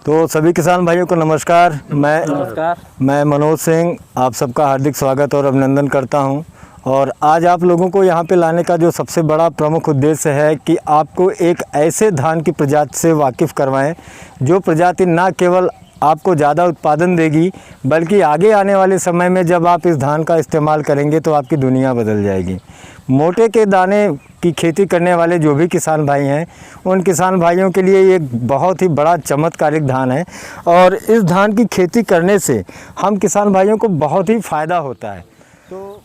तो सभी किसान भाइयों को नमस्कार। मैं मनोज सिंह आप सबका हार्दिक स्वागत और अभिनंदन करता हूं। और आज आप लोगों को यहां पे लाने का जो सबसे बड़ा प्रमुख उद्देश्य है कि आपको एक ऐसे धान की प्रजाति से वाकिफ़ करवाएं जो प्रजाति ना केवल आपको ज़्यादा उत्पादन देगी बल्कि आगे आने वाले समय में जब आप इस धान का इस्तेमाल करेंगे तो आपकी दुनिया बदल जाएगी। मोटे के दाने की खेती करने वाले जो भी किसान भाई हैं उन किसान भाइयों के लिए ये बहुत ही बड़ा चमत्कारिक धान है और इस धान की खेती करने से हम किसान भाइयों को बहुत ही फ़ायदा होता है।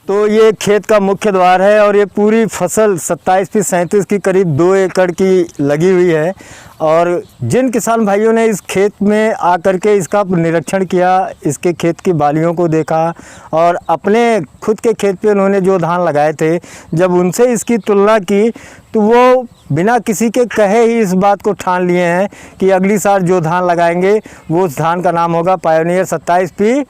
तो ये खेत का मुख्य द्वार है और ये पूरी फसल 27 फीट 37 की करीब 2 एकड़ की लगी हुई है। और जिन किसान भाइयों ने इस खेत में आकर के इसका निरीक्षण किया, इसके खेत की बालियों को देखा और अपने खुद के खेत पे उन्होंने जो धान लगाए थे जब उनसे इसकी तुलना की तो वो बिना किसी के कहे ही इस बात को ठान लिए हैं कि अगली साल जो धान लगाएंगे वो उस धान का नाम होगा पायोनियर 27 फीट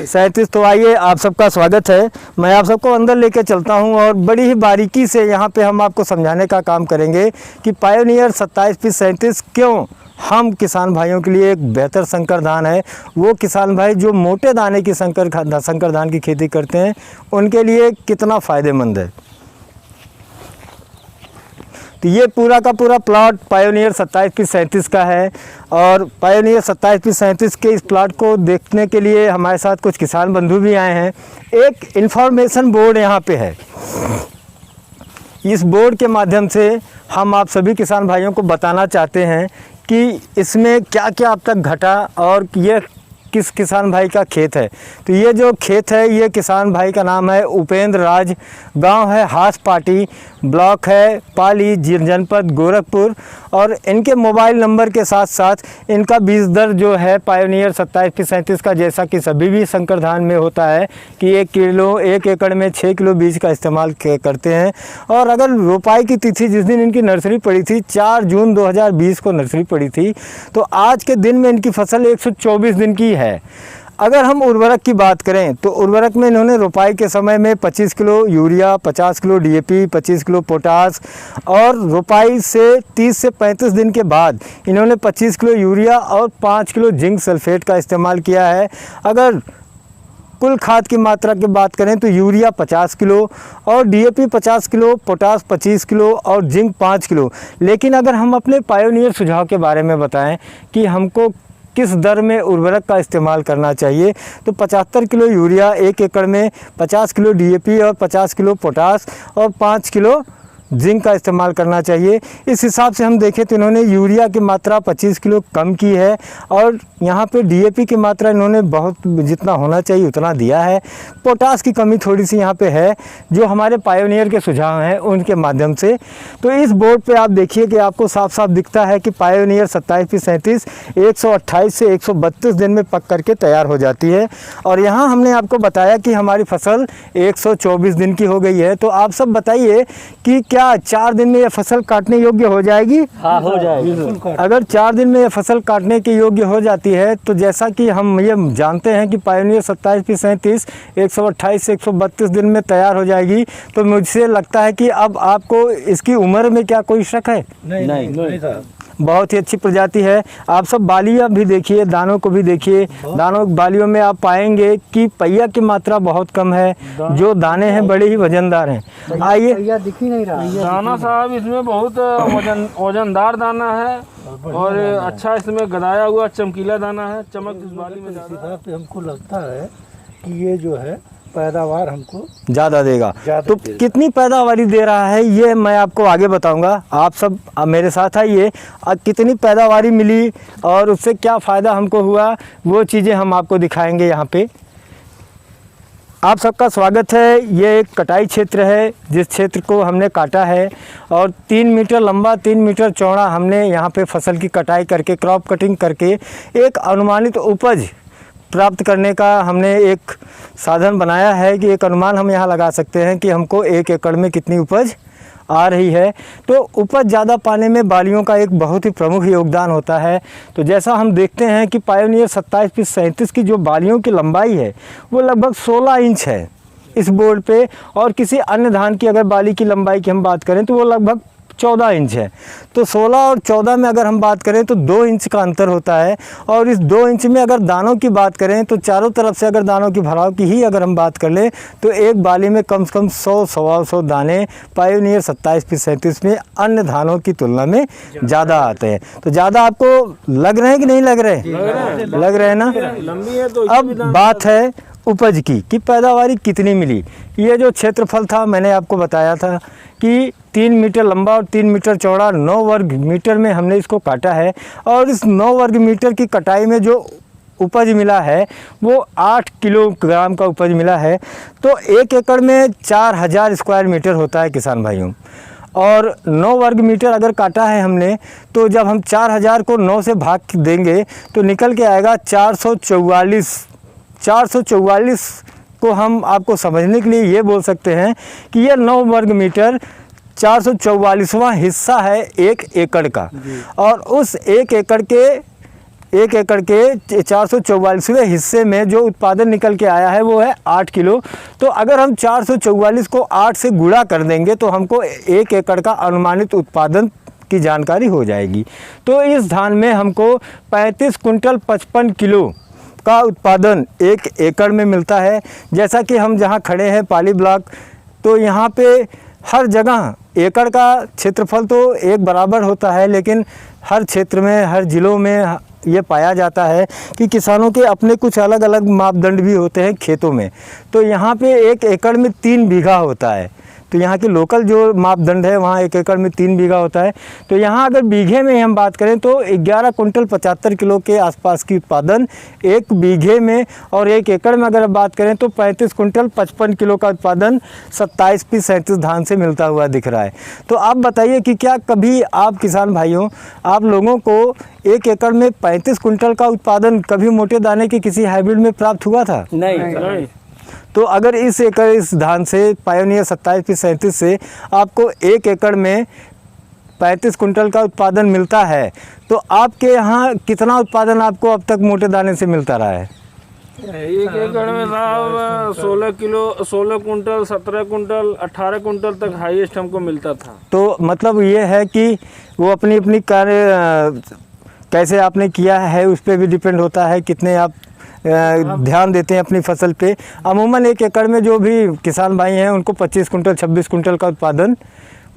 37। तो आइए आप सबका स्वागत है। मैं आप सबको अंदर लेके चलता हूं और बड़ी ही बारीकी से यहाँ पे हम आपको समझाने का काम करेंगे कि पायोनियर 27 फीट 37 क्यों हम किसान भाइयों के लिए एक बेहतर संकर धान है। वो किसान भाई जो मोटे दाने की संकर धान की खेती करते हैं उनके लिए कितना फ़ायदेमंद है। तो ये पूरा का पूरा प्लॉट पायोनियर 27 फीट 37 का है और पायोनियर 27 फीट 37 के इस प्लॉट को देखने के लिए हमारे साथ कुछ किसान बंधु भी आए हैं। एक इन्फॉर्मेशन बोर्ड यहाँ पे है। इस बोर्ड के माध्यम से हम आप सभी किसान भाइयों को बताना चाहते हैं कि इसमें क्या क्या अब तक घटा और ये किस किसान भाई का खेत है। तो ये जो खेत है ये किसान भाई का नाम है उपेंद्र राज, गांव है हास पाटी, ब्लॉक है पाली, जनपद गोरखपुर और इनके मोबाइल नंबर के साथ साथ इनका बीज दर जो है पायोनियर 27 फीट 37 का जैसा कि सभी भी संकर धान में होता है कि 1 एकड़ में 6 किलो बीज का इस्तेमाल करते हैं। और अगर रोपाई की तिथि जिस दिन इनकी नर्सरी पड़ी थी 4 जून 2020 को नर्सरी पड़ी थी तो आज के दिन में इनकी फसल 124 दिन की है। अगर हम उर्वरक की बात करें तो उर्वरक में इन्होंने रोपाई के समय में 25 kilo urea, 50 kilo DAP, 25 kilo potash और रोपाई से 30 से 35 दिन के बाद इन्होंने 25 किलो यूरिया और 5 किलो जिंक सल्फेट का इस्तेमाल किया है। अगर कुल खाद की मात्रा की बात करें तो यूरिया 50 किलो और डीएपी 50 किलो, पोटास 25 किलो और जिंक 5 किलो। लेकिन अगर हम अपने पायोनियर सुझाव के बारे में बताएं कि हमको किस दर में उर्वरक का इस्तेमाल करना चाहिए तो 75 किलो यूरिया 1 एकड़ में, 50 किलो डीएपी और 50 किलो पोटास और 5 किलो जिंक का इस्तेमाल करना चाहिए। इस हिसाब से हम देखें तो इन्होंने यूरिया की मात्रा 25 किलो कम की है और यहाँ पे डीएपी की मात्रा इन्होंने बहुत जितना होना चाहिए उतना दिया है। पोटास की कमी थोड़ी सी यहाँ पे है जो हमारे पायोनियर के सुझाव हैं उनके माध्यम से। तो इस बोर्ड पे आप देखिए कि आपको साफ साफ दिखता है कि पायोनियर 27 फीट 37 128 से 132 दिन में पक करके तैयार हो जाती है। और यहाँ हमने आपको बताया कि हमारी फसल 124 दिन की हो गई है। तो आप सब बताइए कि क्या 4 दिन में यह फसल काटने योग्य हो जाएगी? हाँ, हो जाएगी। अगर 4 दिन में यह फसल काटने के योग्य हो जाती है तो जैसा कि हम ये जानते हैं कि पायोनियर 27 फीट 37 128 से 132 दिन में तैयार हो जाएगी। तो मुझसे लगता है कि अब आपको इसकी उम्र में क्या कोई शक है? नहीं साहब, बहुत ही अच्छी प्रजाति है। आप सब बालियाँ भी देखिए, दानों को भी देखिए। दानों बालियों में आप पाएंगे कि पहिया की मात्रा बहुत कम है, जो दाने हैं बड़े ही वजनदार हैं। आइए, दिख ही नहीं रहा दाना साहब इसमें बहुत वजनदार दाना है और अच्छा इसमें गदाया हुआ चमकीला दाना है। चमक इस बाली में इस हिसाब से हमको लगता है कि ये जो है पैदावार हमको ज़्यादा देगा। तो कितनी पैदावारी दे रहा है ये मैं आपको आगे बताऊंगा। आप सब मेरे साथ आइए। कितनी पैदावारी मिली और उससे क्या फ़ायदा हमको हुआ वो चीज़ें हम आपको दिखाएंगे यहाँ पे। आप सबका स्वागत है। ये एक कटाई क्षेत्र है जिस क्षेत्र को हमने काटा है और 3 मीटर लंबा 3 मीटर चौड़ा हमने यहाँ पे फसल की कटाई करके क्रॉप कटिंग करके एक अनुमानित उपज प्राप्त करने का हमने एक साधन बनाया है कि एक अनुमान हम यहाँ लगा सकते हैं कि हमको 1 एकड़ में कितनी उपज आ रही है। तो उपज ज़्यादा पाने में बालियों का एक बहुत ही प्रमुख योगदान होता है। तो जैसा हम देखते हैं कि पायोनियर 27 फीट 37 की जो बालियों की लंबाई है वो लगभग 16 इंच है इस बोर्ड पे। और किसी अन्य धान की अगर बाली की लंबाई की हम बात करें तो वो लगभग 14 इंच है। तो 16 और 14 में अगर हम बात करें तो 2 इंच का अंतर होता है। और इस 2 इंच में अगर दानों की बात करें तो चारों तरफ से अगर दानों की भराव की ही अगर हम बात कर लें तो एक बाली में कम से कम 100-125 दाने पायोनियर 27-37 में अन्य धानों की तुलना में ज़्यादा आते हैं। तो ज़्यादा आपको लग रहे हैं कि नहीं लग रहे? लग रहे हैं ना। लंबी है तो अब बात है उपज की कि पैदावारी कितनी मिली। ये जो क्षेत्रफल था मैंने आपको बताया था कि 3 मीटर लंबा और 3 मीटर चौड़ा 9 वर्ग मीटर में हमने इसको काटा है। और इस 9 वर्ग मीटर की कटाई में जो उपज मिला है वो 8 किलोग्राम का उपज मिला है। तो 1 एकड़ में 4000 स्क्वायर मीटर होता है किसान भाइयों। और 9 वर्ग मीटर अगर काटा है हमने तो जब हम 4000 को 9 से भाग देंगे तो निकल के आएगा 444 को हम आपको समझने के लिए ये बोल सकते हैं कि ये 9 वर्ग मीटर 444वां हिस्सा है 1 एकड़ का। और उस 1 एकड़ के 444वें हिस्से में जो उत्पादन निकल के आया है वो है 8 किलो। तो अगर हम 444 को 8 से गुणा कर देंगे तो हमको 1 एकड़ का अनुमानित उत्पादन की जानकारी हो जाएगी। तो इस धान में हमको 35 कुंटल 55 किलो का उत्पादन 1 एकड़ में मिलता है। जैसा कि हम जहां खड़े हैं पाली ब्लॉक, तो यहाँ पे हर जगह एकड़ का क्षेत्रफल तो एक बराबर होता है, लेकिन हर क्षेत्र में हर ज़िलों में ये पाया जाता है कि किसानों के अपने कुछ अलग अलग मापदंड भी होते हैं खेतों में। तो यहाँ पे 1 एकड़ में 3 बीघा होता है। तो यहाँ के लोकल जो मापदंड है वहाँ 1 एकड़ में 3 बीघा होता है। तो यहाँ अगर बीघे में हम बात करें तो 11 कुंटल 75 किलो के आसपास की उत्पादन 1 बीघे में, और 1 एकड़ में अगर बात करें तो 35 कुंटल 55 किलो का उत्पादन 27-37 धान से मिलता हुआ दिख रहा है। तो आप बताइए कि क्या कभी आप किसान भाइयों, आप लोगों को 1 एकड़ में 35 कुंटल का उत्पादन कभी मोटे दाने के किसी हाइब्रिड में प्राप्त हुआ था? नहीं। तो अगर इस धान से पायोनियर 27-37 से आपको 1 एकड़ में 35 कुंटल का उत्पादन मिलता है तो आपके यहाँ कितना उत्पादन आपको अब तक मोटे दाने से मिलता रहा है? 1 एकड़ में साहब 16 कुंटल 17 कुंटल 18 कुंटल तक हाईएस्ट हमको मिलता था। तो मतलब ये है कि वो अपनी अपनी कार्य कैसे आपने किया है उस पर भी डिपेंड होता है, कितने आप ध्यान देते हैं अपनी फसल पे। अमूमन 1 एकड़ में जो भी किसान भाई हैं उनको 25 कुंटल 26 कुंटल का उत्पादन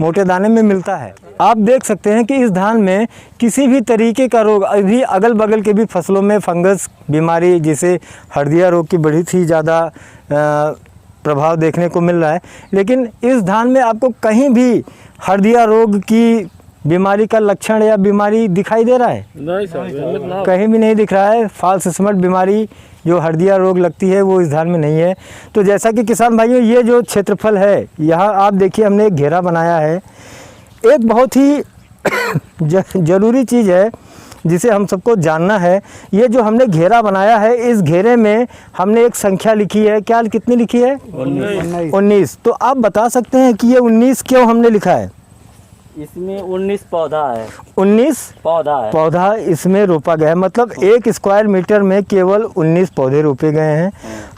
मोटे दाने में मिलता है। आप देख सकते हैं कि इस धान में किसी भी तरीके का रोग, अभी अगल बगल के भी फसलों में फंगस बीमारी जिसे हल्दिया रोग की बड़ी ही ज़्यादा प्रभाव देखने को मिल रहा है, लेकिन इस धान में आपको कहीं भी हल्दिया रोग की बीमारी का लक्षण या बीमारी दिखाई दे रहा है? नहीं सर, कहीं भी नहीं दिख रहा है। फाल्स स्मट बीमारी जो हल्दिया रोग लगती है वो इस धान में नहीं है। तो जैसा कि किसान भाइयों ये जो क्षेत्रफल है, यहाँ आप देखिए हमने एक घेरा बनाया है। एक बहुत ही ज़रूरी चीज़ है जिसे हम सबको जानना है। ये जो हमने घेरा बनाया है, इस घेरे में हमने एक संख्या लिखी है। क्या, कितनी लिखी है? 19। तो आप बता सकते हैं कि ये 19 क्यों हमने लिखा है? इसमें 19 पौधा है। 19 पौधा इसमें रोपा गया है, मतलब 1 स्क्वायर मीटर में केवल 19 पौधे रोपे गए हैं।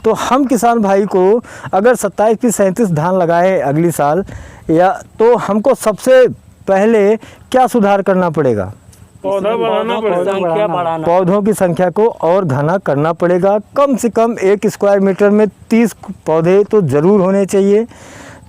तो हम किसान भाई को अगर 27-37 धान लगाए अगली साल, या तो हमको सबसे पहले क्या सुधार करना पड़ेगा? पौधा बढ़ाना पड़ेगा, पौधों की संख्या को और घना करना पड़ेगा। कम से कम 1 स्क्वायर मीटर में 30 पौधे तो ज़रूर होने चाहिए।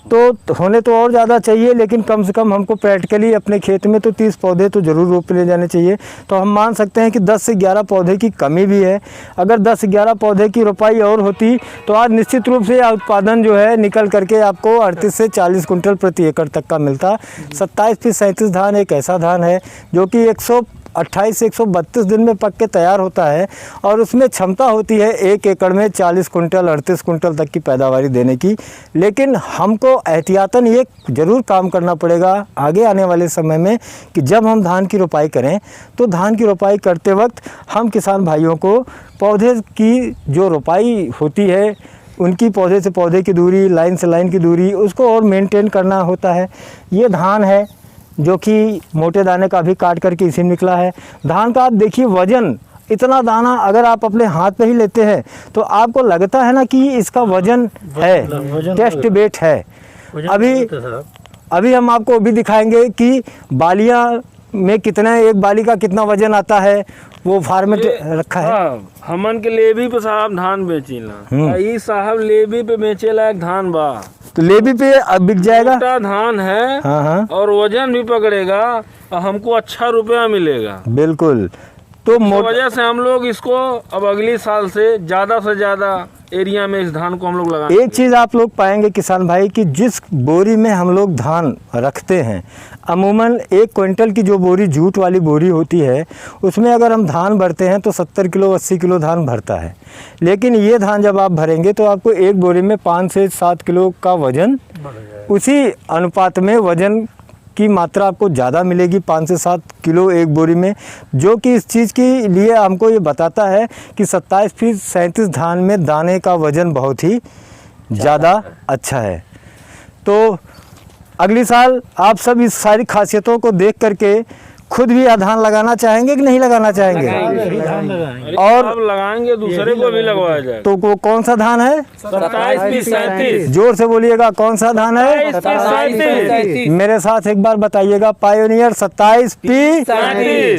तो होने तो और ज़्यादा चाहिए, लेकिन कम से कम हमको प्रैक्टिकली अपने खेत में तो 30 पौधे तो ज़रूर रोप ले जाने चाहिए। तो हम मान सकते हैं कि 10 से 11 पौधे की कमी भी है। अगर 10 से 11 पौधे की रोपाई और होती तो आज निश्चित रूप से उत्पादन जो है निकल करके आपको 38 से 40 कुंटल प्रति एकड़ तक का मिलता। 27-37 धान एक ऐसा धान है जो कि 128 से 132 दिन में पक के तैयार होता है, और उसमें क्षमता होती है 1 एकड़ में 40 कुंटल 38 कुंटल तक की पैदावारी देने की। लेकिन हमको एहतियातन ये ज़रूर काम करना पड़ेगा आगे आने वाले समय में कि जब हम धान की रोपाई करें तो धान की रोपाई करते वक्त हम किसान भाइयों को पौधे की जो रोपाई होती है उनकी पौधे से पौधे की दूरी, लाइन से लाइन की दूरी, उसको और मेंटेन करना होता है। ये धान है जो कि मोटे दाने का भी काट करके इसी निकला है। धान का आप देखिए वजन, इतना दाना अगर आप अपने हाथ पे ही लेते हैं तो आपको लगता है ना कि इसका वजन है, टेस्ट वेट है। अभी अभी हम आपको वो भी दिखाएंगे कि बालियाँ में कितना, एक बाली का कितना वजन आता है, वो फार्मेट रखा है। हाँ, हमन के लेबी पे साहब धान बेचीला, ई साहब लेबी पे बेचे लायक धान बा, तो लेबी पे अब बिक जाएगा। मोटा धान है। हाँ हाँ और वजन भी पकड़ेगा और हमको अच्छा रुपया मिलेगा। बिल्कुल। तो इस वजह से हम लोग इसको अब अगली साल से ज़्यादा एरिया में इस धान को हम लोग लगाएंगे। एक चीज़ आप लोग पाएंगे किसान भाई कि जिस बोरी में हम लोग धान रखते हैं, अमूमन 1 क्विंटल की जो बोरी जूट वाली बोरी होती है, उसमें अगर हम धान भरते हैं तो 70 किलो 80 किलो धान भरता है। लेकिन ये धान जब आप भरेंगे तो आपको एक बोरी में 5 से 7 किलो का वजन, उसी अनुपात में वजन की मात्रा आपको ज़्यादा मिलेगी, 5 से 7 किलो एक बोरी में, जो कि इस चीज़ के लिए हमको ये बताता है कि 27 फीट 37 धान में दाने का वज़न बहुत ही ज़्यादा अच्छा है। तो अगली साल आप सब इस सारी खासियतों को देख करके खुद भी धान लगाना चाहेंगे कि नहीं लगाना चाहेंगे? और अब लगाएंगे, दूसरे को भी लगवाया जाएगा। तो वो कौन सा धान है? 27-37। जोर से बोलिएगा, कौन सा धान है? 27-37। मेरे साथ एक बार बताइएगा, पायोनियर 27P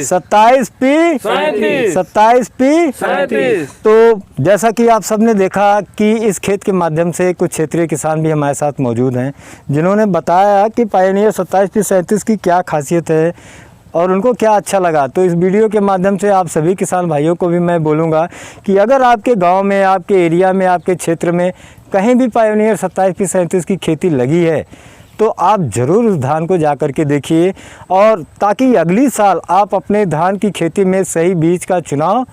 27P। तो जैसा कि आप सबने देखा कि इस खेत के माध्यम से कुछ क्षेत्रीय किसान भी हमारे साथ मौजूद हैं, जिन्होंने बताया कि पायोनियर 27P 37 की क्या खासियत है और उनको क्या अच्छा लगा। तो इस वीडियो के माध्यम से आप सभी किसान भाइयों को भी मैं बोलूँगा कि अगर आपके गांव में, आपके एरिया में, आपके क्षेत्र में कहीं भी पायोनियर 27P 37 की खेती लगी है तो आप ज़रूर उस धान को जा कर के देखिए, और ताकि अगली साल आप अपने धान की खेती में सही बीज का चुनाव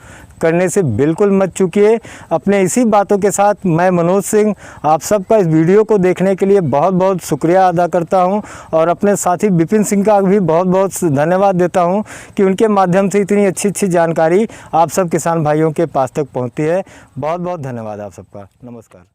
करने से बिल्कुल मत चूकिए। अपने इसी बातों के साथ मैं मनोज सिंह आप सबका इस वीडियो को देखने के लिए बहुत बहुत शुक्रिया अदा करता हूं, और अपने साथी विपिन सिंह का भी बहुत बहुत धन्यवाद देता हूं कि उनके माध्यम से इतनी अच्छी जानकारी आप सब किसान भाइयों के पास तक पहुंचती है। बहुत बहुत धन्यवाद आप सबका। नमस्कार।